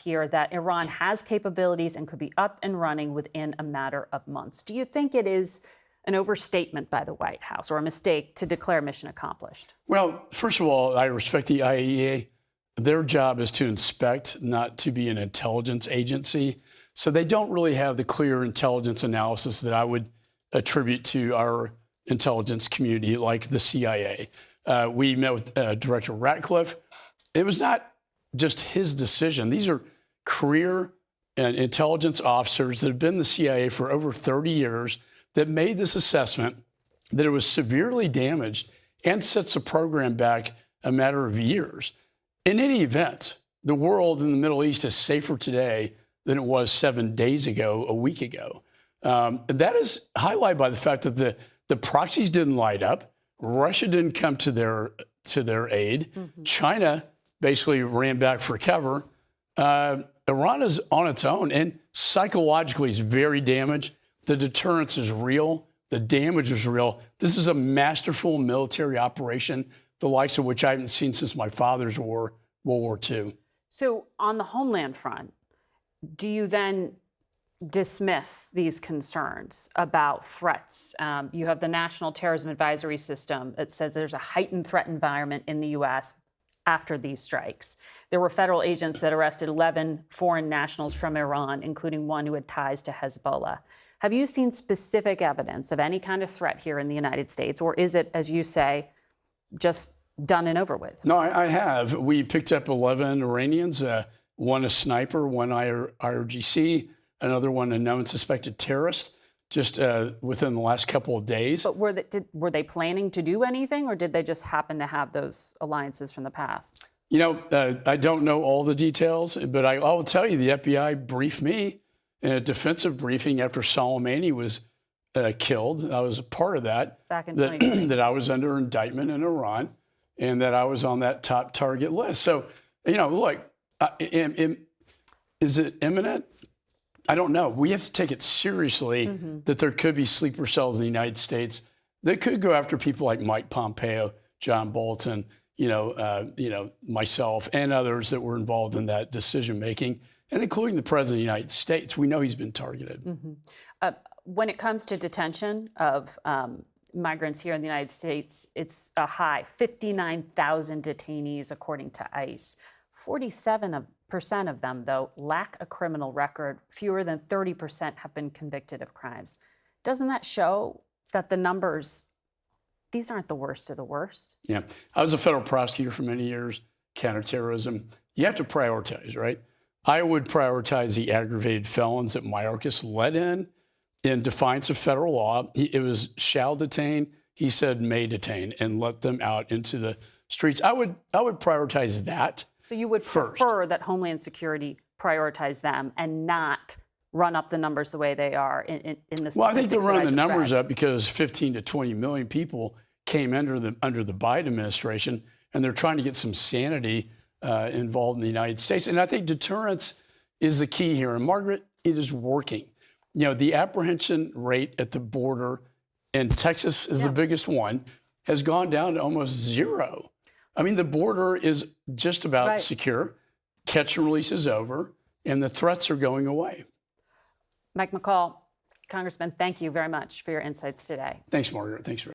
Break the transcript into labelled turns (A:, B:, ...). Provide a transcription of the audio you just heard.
A: here that Iran has capabilities and could be up and running within a matter of months. Do you think it is an overstatement by the White House or a mistake to declare mission accomplished?
B: Well, first of all, I respect the IAEA. Their job is to inspect, not to be an intelligence agency. So they don't really have the clear intelligence analysis that I would attribute to our intelligence community, like the CIA. We met with Director Ratcliffe. It was not just his decision. These are career and intelligence officers that have been in the CIA for over 30 years that made this assessment that it was severely damaged and sets the program back a matter of years. In any event, the world in the Middle East is safer today than it was 7 days ago, a week ago. That is highlighted by the fact that the proxies didn't light up. Russia didn't come to their aid. Mm-hmm. China basically ran back for cover. Iran is on its own and psychologically is very damaged. The deterrence is real. The damage is real. This is a masterful military operation, the likes of which I haven't seen since my father's war, World War II.
A: So on the homeland front, do you then dismiss these concerns about threats? You have the National Terrorism Advisory System that says there's a heightened threat environment in the U.S. after these strikes. There were federal agents that arrested 11 foreign nationals from Iran, including one who had ties to Hezbollah. Have you seen specific evidence of any kind of threat here in the United States, or is it, as you say, just done and over with?
B: No, I have. We picked up 11 Iranians, one a sniper, one IRGC, another one a known suspected terrorist, just within the last couple of days.
A: But were they planning to do anything, or did they just happen to have those alliances from the past?
B: You know, I don't know all the details, but I will tell you the FBI briefed me in a defensive briefing after Soleimani was killed. I was a part of that.
A: Back in 2020.
B: That I was under indictment in Iran and that I was on that top target list. So, you know, look, is it imminent? I don't know. We have to take it seriously that there could be sleeper cells in the United States that could go after people like Mike Pompeo, John Bolton, myself, and others that were involved in that decision making, and including the President of the United States. We know he's been targeted.
A: When it comes to detention of migrants here in the United States, it's a high 59,000 detainees, according to ICE. 47% of them, though, lack a criminal record. Fewer than 30% have been convicted of crimes. Doesn't that show that the numbers, these aren't the worst of the worst?
B: Yeah. I was a federal prosecutor for many years, counterterrorism. You have to prioritize, right? I would prioritize the aggravated felons that Mayorkas let in defiance of federal law. It was shall detain. He said may detain and let them out into the streets. I would prioritize that.
A: So you would prefer that Homeland Security prioritize them and not run up the numbers the way they are in the statistics?
B: Well, I think they're running the numbers up because 15 to 20 million people came under the Biden administration, and they're trying to get some sanity involved in the United States. And I think deterrence is the key here. And Margaret, it is working. You know, the apprehension rate at the border, and Texas is the biggest one, has gone down to almost zero. I mean, the border is just about secure. Catch and release is over, and the threats are going away.
A: Mike McCaul, Congressman, thank you very much for your insights today.
B: Thanks, Margaret. Thanks for